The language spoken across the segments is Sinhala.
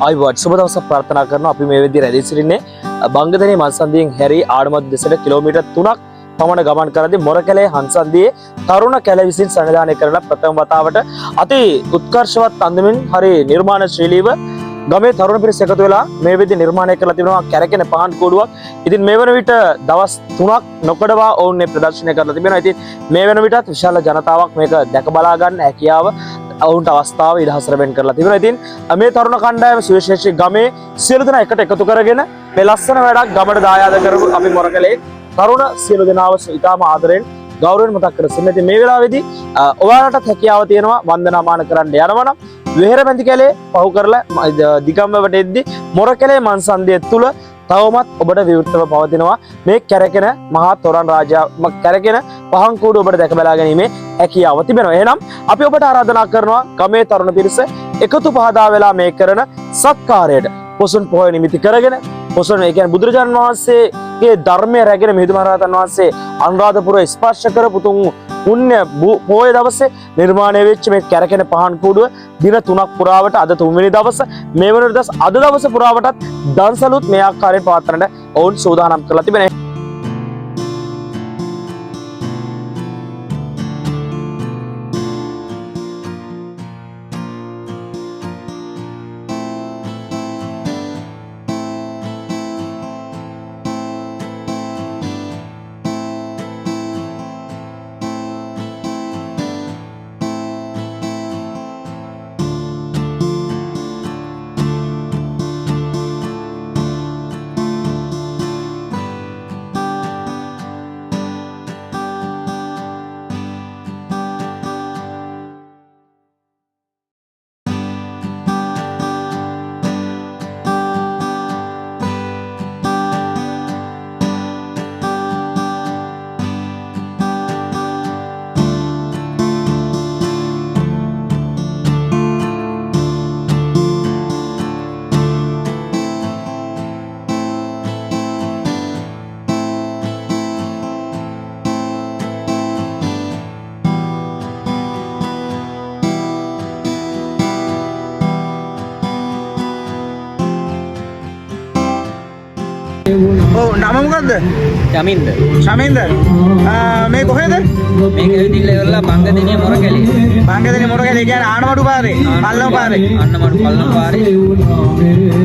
ආයිබෝත් සුබ දවසක් ප්‍රාර්ථනා කරනවා. අපි මේ වෙද්දී රැඳී සිටින්නේ බංගදෙණිය මල්සන්දියෙන් හැරී ආඩමත් දෙසට කිලෝමීටර් 3ක් පමණ ගමන් කරද්දී මොරකැලේ හංසන්දියේ තරුණ කැල විසින් සංවිධානය කරන ප්‍රථම වතාවට අති උත්කර්ෂවත් අන්දමින් හරි නිර්මාණශීලීව ගමේ තරුණ පිරිස එකතු වෙලා මේ වෙද්දී නිර්මාණය කරලා තිබෙනවා කැරකෙන පහන් කූඩුවක්. ඉතින් මේ වන විට දවස් 3ක් නොකඩවා ඔවුන් මේ ප්‍රදර්ශනය කරලා තිබෙනවා. ඉතින් මේ වෙන විටත් විශාල ජනතාවක් මේක දැක බලා ගන්න හැකියාව ඔවුන්ට අවස්ථාව ඉදහසර වෙන් කරලා තිබෙනවා. ඉතින් මේ තරුණ කණ්ඩායම සුවිශේෂී ගමේ සියලු දෙනා එකට එකතු කරගෙන මේ ලස්සන වැඩක් ගමට දායාද කරපු අපි මොරකැලේ තරුණ සියලු දෙනාව ඉතාම ආදරෙන් ගෞරවයෙන් මතක් කර සිටිනවා. ඉතින් මේ වෙලාවේදී ඔයාලටත් හැකියාව තියෙනවා වන්දනාමාන කරන්න යනවා නම් වෙහෙරපැන්ති කැලේ පහු කරලා දිගම්බවට එද්දී මොරකැලේ මන්සන්දිය තුල තවමත් ඔබට විවෘතව පවතිනවා මේ කැරකෙන මහා තොරන් රාජ්‍ය කැරකෙන පහන් කූඩු ඔබට දැක බලා ගැනීමේ හැකියාව තිබෙනවා. එහෙනම් අපි ඔබට ආරාධනා කරනවා ගමේ තරුණ පිරිස එකතු පහදා වෙලා මේ කරන සත්කාරයට පොසොන් පොහොය නිමිති කරගෙන පොසොන් ඒ කියන්නේ බුදුරජාණන් වහන්සේගේ ධර්මය රැගෙන මිහිඳු මහරහතන් වහන්සේ අනුරාධපුර ස්පර්ශ කරපු තුන් පුණ්‍ය පොහොය දවසේ නිර්මාණය වෙච්ච මේ කැරකෙන පහන් කූඩුව දින 3ක් පුරාවට අද 3 වෙනි දවස මේ වන දවස් අද දවස පුරාවටත් දන්සලුත් මේ ආකාරයෙන් පවත්වන්නට ඔවුන් සූදානම් කරලා තිබෙනවා. නම මොකද්ද? යමින්ද. ශමින්ද. මේ කොහෙද? මේක ඇවිදින්න ඉවරලා බංගදෙණිය මොරකැලේ. බංගදෙණිය මොරකැලේ කියන්නේ ආනමඩු පාරේ, පල්ලම පාරේ. අන්නමඩු පල්ලම පාරේ.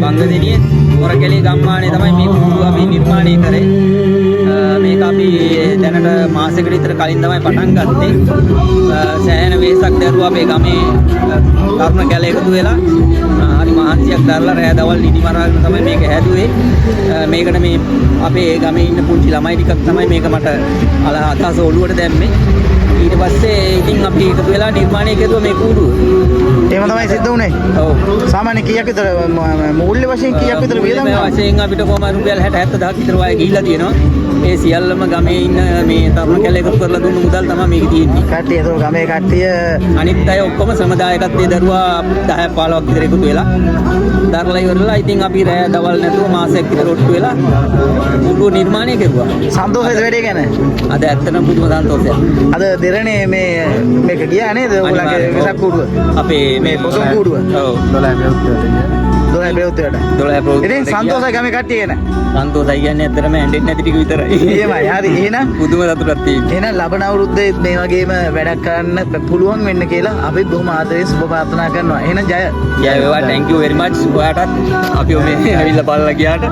බංගදෙණිය මොරකැලේ ගම්මානයේ තමයි මේ කූඩුව අපි නිර්මාණය කරේ. මේක අපි දැනට මාසෙකට විතර කලින් තමයි පටන් ගත්තේ. සෑහෙන වෙහසක් දැරුවා අපේ ගමේ තරුණ කැලේ එකතු වෙලා. හරි මහන්සියක් දරලා රෑ දවල් නිදි මරාගෙන තමයි මේක හැදුවේ. මේකට මේ අපේ ගමේ ඉන්න පුංචි ළමයි ටිකක් තමයි මේක මට අදහස ඔළුවට දැම්මේ. ඊට පස්සේ ඉතින් අපි එකතු වෙලා නිර්මාණය කෙරුවා මේ කූඩුව. එහෙම තමයි සිද්ධ වුනේ. ඔව්. සාමාන්‍ය කීයක් විතර මූල්‍ය වශයෙන් කීයක් විතර වියදම් මේ වශයෙන් අපිට කොහොම රුපියල් 60-70000ක් විතර වගේ ගිහිල්ලා තියෙනවා. ඒ සියල්ලම ගමේ ඉන්න මේ තරුණ කැලේ එකතු කරලා දුන්න මුදල් තමයි මේක තියෙන්නේ. කට්ටිය ඒක ගමේ කට්ටිය අනිත් අය ඔක්කොම සමුදායකත්වයේ දරුවා 10-15ක් විතර එකතු වෙලා දරලා ඉවරලා ඉතින් අපි රෑ දවල් නැතුව මාසයක් විතර ඔට්ටු වෙලා කූඩුව නිර්මාණය කෙරුවා. සන්තෝෂද වැඩේ ගැන? අද ඇත්තටම පුදුම සන්තෝෂයක්. අද දෙරණේ මේක ගියා නේද? ඔයගොල්ලන්ගේ වෙසක් කූඩුව. අපේ මේ පොසොන් කූඩුව. ඔව් 12 බෙවුත්තට. ඉතින් සන්තෝෂයි ගමේ කට්ටිය ගැන. සන්තෝෂයි කියන්නේ ඇත්තටම ඇඬෙන්නේ නැති ටික විතරයි. එහෙමයි. හරි. එහෙනම් පුදුම සතුටක් තියෙනවා. එහෙනම් ලබන අවුරුද්දේ මේ වගේම වැඩක් කරන්න පුළුවන් වෙන්න කියලා අපි බොහොම ආදරයෙන් සුබ ප්‍රාර්ථනා කරනවා. එහෙනම් ජය. ජය වේවා. thank you very much. ඔයාටත් අපි මේ ඇවිල්ලා බලලා ගියාට